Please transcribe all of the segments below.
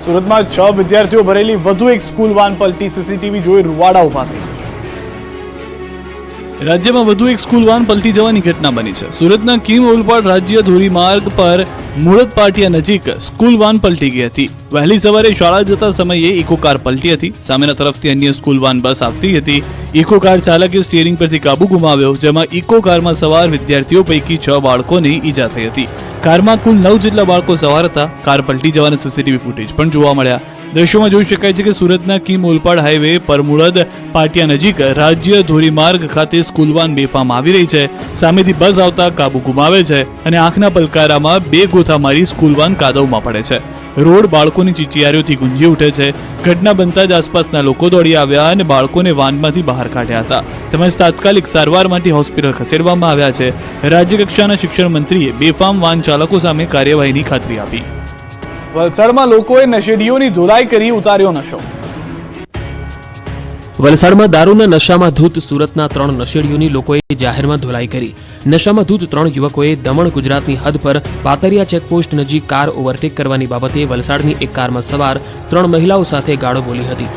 સુરતમાં 6 વિદ્યાર્થીઓ ભરેલી વધુ એક સ્કૂલ વાન પલટી, સીસીટીવી જોઈ રૂવાડા ઉભા થઈ ગયા છે। રાજ્યમાં વધુ એક સ્કૂલ વાન પલટી જવાની ઘટના બની છે। સુરતના કિમ ઓલપાડ રાજ્ય ધોરીમાર્ગ પર મુળદ પાટિયા નજીક સ્કૂલ વાન પલટી ગઈ હતી। વહેલી સવારે શાળા જતા સમયે ઇકો કાર પલટી હતી। સામેના તરફથી અન્ય સ્કૂલ વાન બસ આવતી હતી। ઇકો કાર ચાલકે સ્ટીયરિંગ પરથી કાબુ ગુમાવ્યો, જેમાં ઇકો કારમાં સવાર વિદ્યાર્થીઓ પૈકી 6 બાળકોને ઈજા થઈ હતી। કારમાં કુલ 9 જેટલા બાળકો સવાર હતા। કાર પલટી જવાના સીસીટીવી ફૂટેજ પણ જોવા મળ્યા। દ્રશ્યોમાં જોઈ શકાય છે કે સુરતના કિમ ઓલપાડ હાઈવે પર મુળદ પાટિયા નજીક રાજ્ય ધોરીમાર્ગ ખાતે સ્કૂલ વાન બેફામ આવી રહી છે। સામેથી બસ આવતા કાબુ ગુમાવે છે અને આંખના પલકારામાં 2 ગોથા મારી સ્કૂલ વાન કાદવમાં પડે છે। રોડ બાળકોની ચીચિયારીઓથી ગુંજી ઉઠે છે। ઘટના બનતા જ આસપાસના લોકો દોડી આવ્યા અને બાળકોને વાનમાંથી બહાર કાઢ્યા હતા, તેમજ તાત્કાલિક સારવાર માટે હોસ્પિટલ ખસેડવામાં આવ્યા છે। રાજ્ય કક્ષાના શિક્ષણ મંત્રીએ બેફામ વાન ચાલકો સામે કાર્યવાહીની ખાતરી આપી। વલસાડમાં લોકોએ નશેડીઓની ધોલાઈ કરી ઉતાર્યો નશો। વલસાડમાં દારૂના નશામાં ધૂત સુરતના 3 નશેડીઓની લોકોએ જાહેરમાં ધોલાઈ કરી। નશામાં ધૂત 3 યુવકોએ દમણ ગુજરાતની હદ પર પાતરિયા ચેકપોસ્ટ નજીક કાર ઓવરટેક કરવાની બાબતે વલસાડની એક કારમાં સવાર 3 મહિલાઓ સાથે ગાળો બોલી હતી,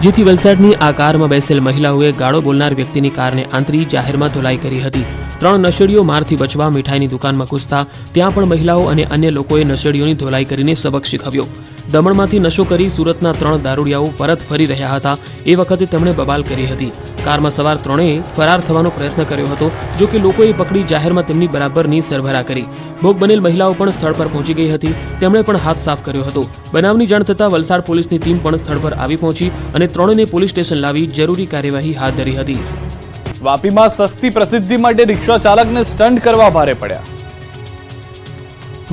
જેથી વલસાડની આ કારમાં બેસેલ મહિલાઓએ ગાળો બોલનાર વ્યક્તિની કારને આંતરી જાહેરમાં ધોલાઈ કરી હતી। 3 નશેડીઓ મારથી બચવા મીઠાઈની દુકાનમાં ઘૂસતા ત્યાં પણ મહિલાઓ અને અન્ય લોકોએ નશેડીઓની ધોલાઈ કરીને સબક શીખવ્યો। દમણમાંથી નશો કરી સુરતના 3 દારૂડિયાઓ પરત ફરી રહ્યા હતા એ વખતે તેમણે બબાલ કરી હતી। કારમાં સવાર 3એ ફરાર થવાનો પ્રયત્ન કર્યો હતો, જો કે લોકોએ પકડી જાહેરમાં તેમની બરાબરની સરભરા કરી। ભોગ બનેલ મહિલાઓ પણ સ્થળ પર પહોંચી ગઈ હતી, તેમણે પણ હાથ સાફ કર્યો હતો। બનાવની જાણ થતાં વલસાડ પોલીસની ટીમ પણ સ્થળ પર આવી પહોંચી અને 3ને પોલીસ સ્ટેશન લાવી જરૂરી કાર્યવાહી હાથ ધરી હતી। વાપીમાં સસ્તી પ્રસિદ્ધિ માટે રિક્ષા ચાલકને સ્ટન્ટ કરવા ભારે પડ્યા।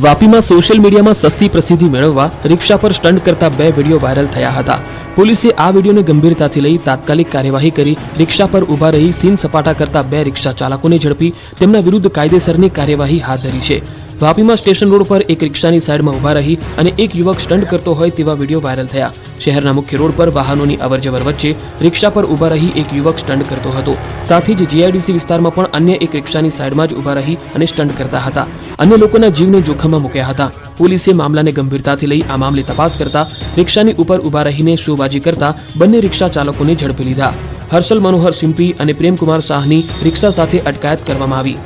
વાપીમાં સોશિયલ મીડિયામાં સસ્તી પ્રસિદ્ધિ મેળવવા રિક્ષા પર સ્ટન્ટ કરતા 2 વિડીયો વાયરલ થયા હતા। પોલીસે આ વિડીયોને ગંભીરતાથી લઈ તાત્કાલિક કાર્યવાહી કરી રિક્ષા પર ઊભા રહી સીન સપાટા કરતા 2 રિક્ષા ચાલકોને ઝડપી તેમના વિરુદ્ધ કાયદેસરની કાર્યવાહી હાથ ધરી છે। વાપીમાં સ્ટેશન રોડ પર એક રિક્ષાની સાઈડમાં ઊભા રહી અને એક યુવક સ્ટન્ટ કરતો હોય તેવા વિડીયો વાયરલ થયા। શહેરના મુખ્ય રોડ પર વાહનોની અવરજવર વચ્ચે રિક્ષા પર ઊભા રહી એક યુવક સ્ટન્ટ કરતો હતો। સાથે જ જીઆઈડીસી વિસ્તારમાં પણ અન્ય એક રિક્ષાની સાઈડમાં જ ઊભા રહી અને સ્ટન્ટ કરતા હતા। અન્ય લોકોના જીવને જોખમમાં મૂક્યા હતા। પોલીસે મામલાને ગંભીરતાથી લઈ આ મામલે તપાસ કરતા રિક્ષાની ઉપર ઊભા રહીને શોબાજી કરતા બંને રિક્ષા ચાલકોને ઝડપી લીધા। હર્ષલ મનોહર સિમ્પી અને પ્રેમકુમાર શાહની રિક્ષા સાથે અટકાયત કરવામાં આવી।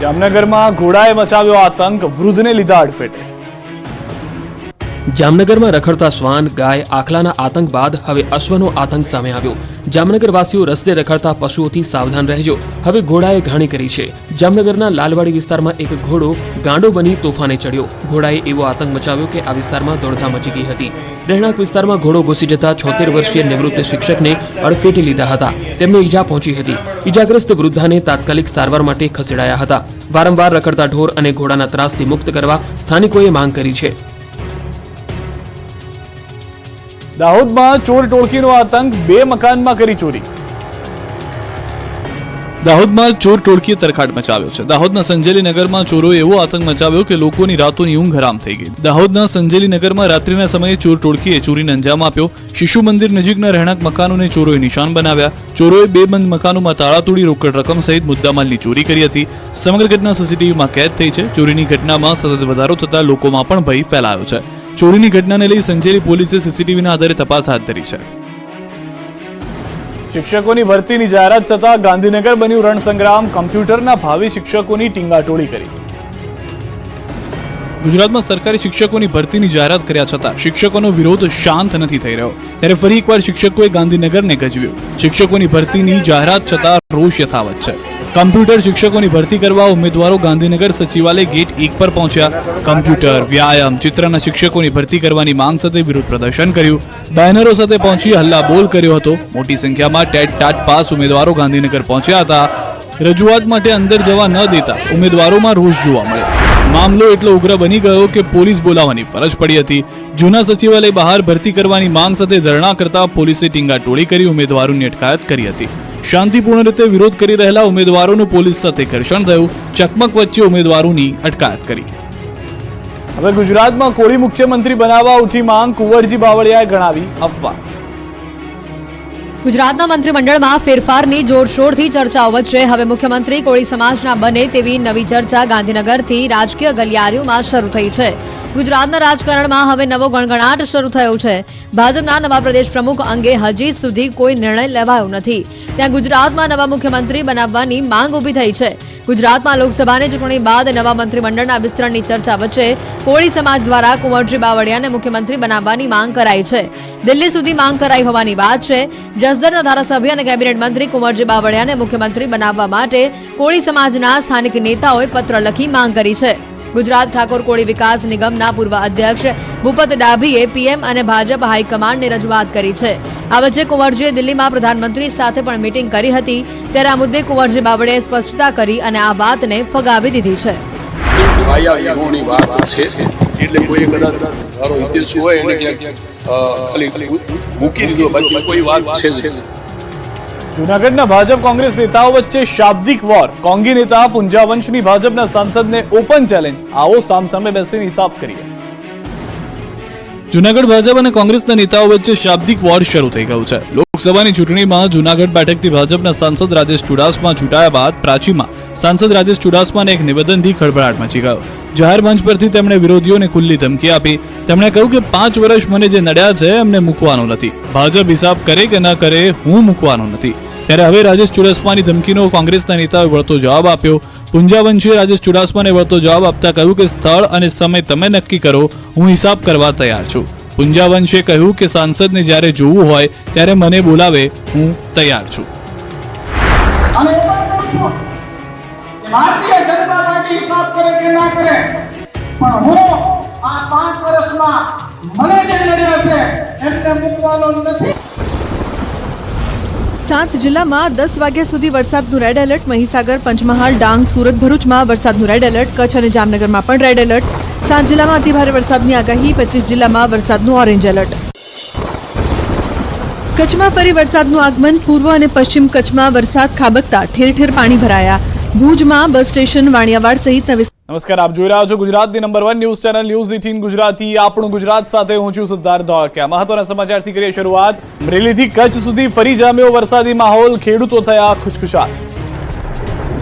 જામનગરમાં ઘોડાએ મચાવ્યો આતંક, વૃદ્ધને લીધા અડફેટે। જામનગરમાં રખડતા શ્વાન, ગાય, આખલાના આતંક બાદ હવે અશ્વનો આતંક સામે આવ્યો। જામનગર વાસીઓ રસ્તે રખડતા પશુઓથી સાવધાન રહેજો, હવે ઘોડાએ ઘાણી કરી છે। જામનગરના લાલવાડી વિસ્તારમાં એક ઘોડો ગાંડો બની તોફાને ચડ્યો। ઘોડાએ એવો આતંક મચાવ્યો કે આ વિસ્તારમાં દોડધામ મચી ગઈ હતી। રહેણાંક વિસ્તારમાં ઘોડો ઘૂસી જતા 76 વર્ષીય નિવૃત્ત શિક્ષકને અડફેટે લીધા હતા, તેમને ઈજા પહોંચી હતી। ઈજાગ્રસ્ત વૃદ્ધાને તાત્કાલિક સારવાર માટે ખસેડાયા હતા। વારંવાર રખડતા ઢોર અને ઘોડાના ત્રાસથી મુક્ત કરવા સ્થાનિકોએ માંગ કરી છે। દાહોદમાં ચોર ટોળકીનો આતંક, 2 મકાનમાં કરી ચોરી। દાહોદમાં ચોર ટોળકીએ તરખાટ મચાવ્યો છે। દાહોદના સંજેલી નગરમાં ચોરોએ એવો આતંક મચાવ્યો કે લોકોની રાતોની ઊંઘ હરામ થઈ ગઈ। દાહોદના સંજેલી નગરમાં રાત્રિના સમયે ચોર ટોળકીએ ચોરીને અંજામ આપ્યો। શિશુ મંદિર નજીકના રહેણાંક મકાનોને ચોરોએ નિશાન બનાવ્યા। ચોરોએ 2 બંધ મકાનોમાં તાળા તોડી રોકડ રકમ સહિત મુદ્દામાલની ચોરી કરી હતી। સમગ્ર ઘટના સીસીટીવીમાં કેદ થઈ છે। ચોરીની ઘટનામાં સતત વધારો થતા લોકોમાં પણ ભય ફેલાયો છે। ચોરીની ઘટનાને લઈ સંજેલી પોલીસે સીસીટીવીના આધારે તપાસ હાથ ધરી છે। શિક્ષકોની ભરતીની જાહેરાત થતા ગાંધીનગર બન્યું રણસંગ્રામ, કમ્પ્યુટરના ભાવિ શિક્ષકોની ટીંગાટોળી કરી। ગુજરાતમાં સરકારી શિક્ષકોની ભરતીની જાહેરાત કર્યા છતાં શિક્ષકોનો વિરોધ શાંત નથી થઈ રહ્યો, ત્યારે ફરી એકવાર શિક્ષકોએ ગાંધીનગરને ગજવ્યું। શિક્ષકોની ભરતીની જાહેરાત છતાં રોષ યથાવત છે। કમ્પ્યુટર શિક્ષકોની ભરતી કરવા ઉમેદવારો ગાંધીનગર સચિવાલય ગેટ 1 પર પહોંચ્યા। કમ્પ્યુટર, વ્યાયામ, ચિત્રના શિક્ષકોની ભરતી કરવાની માંગ સાથે વિરોધ પ્રદર્શન કર્યું। બેનરો સાથે પહોંચી હલ્લાબોલ કર્યો હતો। મોટી સંખ્યામાં ટેટ ટાટ પાસ ઉમેદવારો ગાંધીનગર પહોંચ્યા હતા। રજૂઆત માટે અંદર જવા ન દેતા ઉમેદવારોમાં રોષ જોવા મળ્યો। મામલો એટલો ઉગ્ર બની ગયો કે પોલીસ બોલાવવાની ફરજ પડી હતી। જૂના સચિવાલય બહાર ભરતી કરવાની માંગ સાથે ધરણા કરતા પોલીસે ટીંગાટોળી કરી ઉમેદવારોની અટકાયત કરી હતી। શાંતિપૂર્ણ રીતે વિરોધ કરી રહેલા ઉમેદવારોનું પોલીસ સાથે ઘર્ષણ થયું। ચકમક વચ્ચે ઉમેદવારોની અટકાયત કરી। હવે ગુજરાતમાં કોળી મુખ્યમંત્રી બનાવવા ઉઠી માંગ, કુંવરજી બાવળિયાએ ગણાવી અફવા। ગુજરાતના મંત્રીમંડળમાં ફેરફારની જોરશોરથી ચર્ચાઓ વચ્ચે હવે મુખ્યમંત્રી કોળી સમાજના બને તેવી નવી ચર્ચા ગાંધીનગરથી રાજકીય ગલિયારીઓમાં શરૂ થઈ છે। ગુજરાતના રાજકારણમાં હવે નવો ગણગણાટ શરૂ થયો છે. ભાજપના નવા પ્રદેશ પ્રમુખ અંગે હજી સુધી કોઈ નિર્ણય લેવાયો નથી. ત્યાં ગુજરાતમાં નવા મુખ્યમંત્રી બનાવવાની માંગ ઊભી થઈ છે. ગુજરાતમાં લોકસભાની ચૂંટણી બાદ નવા મંત્રીમંડળના વિસ્તરણની ચર્ચા વચ્ચે કોળી સમાજ દ્વારા કુંવરજી બાવળિયાને મુખ્યમંત્રી બનાવવાની માંગ કરાઈ છે. દિલ્હી સુધી માંગ કરાઈ હોવાની વાત છે. જસદણના ધારાસભ્ય અને કેબિનેટ મંત્રી કુંવરજી બાવળિયાને મુખ્યમંત્રી બનાવવા માટે કોળી સમાજના સ્થાનિક નેતાઓએ પત્ર લખી માંગ કરી છે. ગુજરાત ઠાકોર કોળી વિકાસ નિગમના પૂર્વ અધ્યક્ષ ભૂપત ડાભીએ પીએમ અને ભાજપ હાઈકમાન્ડને રજૂઆત કરી છે. આ વચ્ચે કુંવરજીએ દિલ્હીમાં પ્રધાનમંત્રી સાથે પણ મીટિંગ કરી હતી. ત્યારે આ મુદ્દે કુંવરજી બાવળિયાએ સ્પષ્ટતા કરી અને આ વાતને ફગાવી દીધી છે. વાયાની વાત છે એટલે કોઈ કદાચ ધારો હિતેશ હોય એને ક્યાંક ખાલી મૂકી દીધો, બાકી કોઈ વાત છે જ. જૂનાગઢના ભાજપ કોંગ્રેસ નેતાઓ વચ્ચે શાબ્દિક વોર. કોંગી નેતા પુંજાવંશની ભાજપના સાંસદને ઓપન ચેલેન્જ. આવો સામસામે બેસીને હિસાબ કરીએ. જૂનાગઢ ભાજપ અને કોંગ્રેસના નેતાઓ વચ્ચે શાબ્દિક વોર શરૂ થઈ ગયું છે. લોકસભાની ચૂંટણીમાં જૂનાગઢ બેઠકથી ભાજપના સાંસદ રાજેશ ચુડાસમા ચૂંટાયા બાદ પ્રાચીમાં સાંસદ રાજેશ ચુડાસમાને એક નિવેદનથી ખળભળાટ મચી ગયો. જાહેર મંચ પરથી તેમણે વિરોધીઓને ખુલ્લી ધમકી આપી. તેમણે કહ્યું કે 5 વર્ષ મને જે નડ્યા છે એમને મૂકવાનો નથી. ભાજપ હિસાબ કરે કે ન કરે, હું મૂકવાનો નથી. ત્યારે હવે રાજેશ ચુડાસમાની ધમકીનો કોંગ્રેસના નેતાઓએ વળતો જવાબ આપ્યો. પુંજાવંશીએ રાજેશ ચુડાસમાને વળતો જવાબ આપતા કહ્યું કે સ્થળ અને સમય તમે નક્કી કરો, હું હિસાબ કરવા તૈયાર છું. પુંજાવંશીએ કહ્યું કે સાંસદને જ્યારે જોવું હોય ત્યારે મને બોલાવે, હું તૈયાર છું. અને એ પણ કહું છું કે ભારતીય જનતા પાર્ટી હિસાબ કરે કે ના કરે, પણ હું આ 5 વર્ષમાં મને જે નડ્યા છે એમને મૂકવાનો નથી. 7 જિલ્લામાં 10 વાગ્યા સુધી વરસાદનું રેડ એલર્ટ. મહીસાગર, પંચમહાલ, ડાંગ, સુરત, ભરૂચમાં વરસાદનું રેડ એલર્ટ. કચ્છ અને જામનગરમાં પણ રેડ એલર્ટ. 7 જિલ્લામાં અતિભારે વરસાદની આગાહી. 25 જિલ્લામાં વરસાદનું ઓરેન્જ એલર્ટ. કચ્છમાં ફરી વરસાદનું આગમન. પૂર્વ અને પશ્ચિમ કચ્છમાં વરસાદ ખાબકતા ઠેર ઠેર પાણી ભરાયા. ભુજમાં બસ સ્ટેશન, વાણિયાવાડ સહિતના નમસ્કાર, આપ જોઈ રહ્યા છો ગુજરાતની number 1 news channel news 18 Gujarati. આપણું ગુજરાત સાથે હું છું સિદ્ધાર્થ ધોળકિયા. મહત્વના સમાચારથી કરીએ શરૂઆત. અમરેલીથી કચ્છ સુધી ફરી જામ્યો વરસાદી માહોલ. ખેડૂતો થયા ખુશખુશાલ.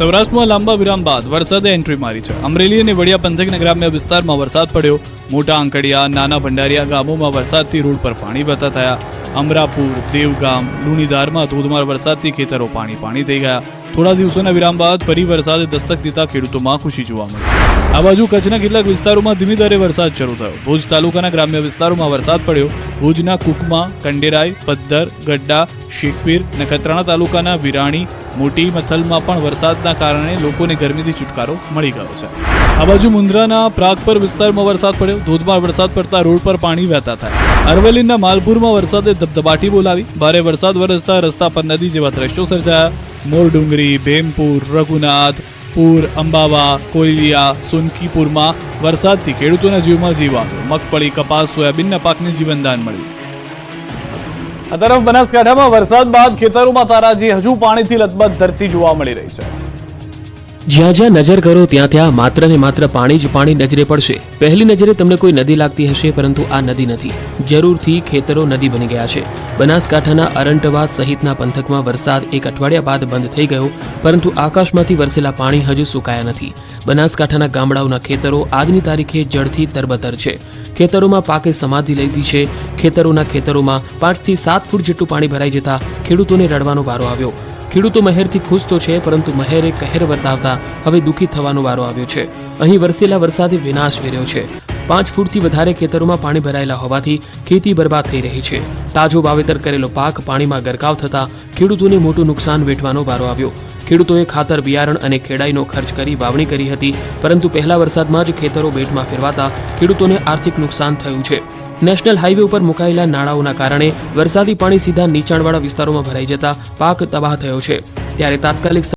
સૌરાષ્ટ્રમાં લાંબા વિરામ બાદ વરસાદે એન્ટ્રી મારી છે. અમરેલી અને વડિયા પંથકના ગ્રામ્ય વિસ્તારમાં વરસાદ પડ્યો. મોટા આંકડિયા, નાના ભંડારિયા ગામોમાં વરસાદથી રોડ પર પાણી વહેતા થયા. અમરાપુર, દેવગામ, લુણીધારમાં ધોધમાર વરસાદથી ખેતરો પાણી થઈ ગયા. થોડા દિવસોના વિરામ બાદ ફરી વરસાદે દસ્તક દીધા ખેડૂતોમાં ખુશી જોવા મળી. આ બાજુ કચ્છના કેટલાક વિસ્તારોમાં ધીમી ધારે વરસાદ શરૂ થયો. ભુજ તાલુકાના ગ્રામ્ય વિસ્તારોમાં વરસાદ પડ્યો. ભુજના કુકમા, કંડેરાઈ, પદ્ધર, ગड्डा, શેખપીર, નખત્રાણા તાલુકાના વિરાણી, મોટી મથલમાં પણ વરસાદના કારણે લોકોને ગરમીથી છુટકારો મળી ગયો છે. આ બાજુ મુન્દ્રાના પ્રાગપર વિસ્તારમાં વરસાદ પડ્યો. ધોધમાર વરસાદ પડતા રોડ પર પાણી વહેતા થયા. અરવલ્લીના માલપુરમાં વરસાદે ધબધબાટી બોલાવી. ભારે વરસાદ વરસતા રસ્તા પર નદી જેવા દ્રશ્યો સર્જાયા. મોરડુંગરી, ભેમપુર, રઘુનાથ પુર, અંબાવા, કોયલિયા, સોનકીપુરમાં વરસાદથી ખેડૂતોના જીવમાં જીવ આવ્યો. મગફળી, કપાસ, સોયાબીનના પાકને જીવનદાન મળ્યું. આ તરફ બનાસકાંઠામાં વરસાદ બાદ ખેતરોમાં તારાજી હજુ પાણીથી લથબથ ધરતી જોવા મળી રહી છે. જ્યાં જ્યાં નજર કરો ત્યાં ત્યાં માત્ર ને માત્ર પાણી જ પાણી નજરે પડશે. પહેલી નજરે તમને કોઈ નદી લાગતી હશે, પરંતુ આ નદી નથી. જરૂરથી ખેતરો નદી બની ગયા છે. બનાસકાંઠાના અરંટવા સહિતના પંથકમાં વરસાદ એક અઠવાડિયા બાદ બંધ થઈ ગયો, પરંતુ આકાશમાંથી વરસેલા પાણી હજુ સુકાયા નથી. બનાસકાંઠાના ગામડાઓના ખેતરો આજની તારીખે જળથી તરબતર છે. ખેતરોમાં પાકે સમાધિ લીધી છે. ખેતરોમાં 5 થી 7 ફૂટ જેટલું પાણી ભરાઈ જતા ખેડૂતોને રડવાનો વારો આવ્યો. ખેડૂતો મહેરથી ખુશ તો છે, પરંતુ મહેરે કહેર વર્તાવતા હવે દુઃખી થવાનો વારો આવ્યો છે. અહીં વરસેલા વરસાદે વિનાશ વેર્યો છે. 5 ફૂટથી વધારે ખેતરોમાં પાણી ભરાયેલા હોવાથી ખેતી બરબાદ થઈ રહી છે. તાજો વાવેતર કરેલો પાક પાણીમાં ગરકાવ થતા ખેડૂતોને મોટું નુકસાન વેઠવાનો વારો આવ્યો. ખેડૂતોએ ખાતર, બિયારણ અને ખેડાઈનો ખર્ચ કરી વાવણી કરી હતી, પરંતુ પહેલા વરસાદમાં જ ખેતરો બેટમાં ફેરવાતા ખેડૂતોને આર્થિક નુકસાન થયું છે. નેશનલ હાઈવે ઉપર મુકાયેલા નાળાઓના કારણે વરસાદી પાણી સીધા નીચાણવાળા વિસ્તારોમાં ભરાઈ જતા પાક તબાહ થયો છે. ત્યારે તાત્કાલિક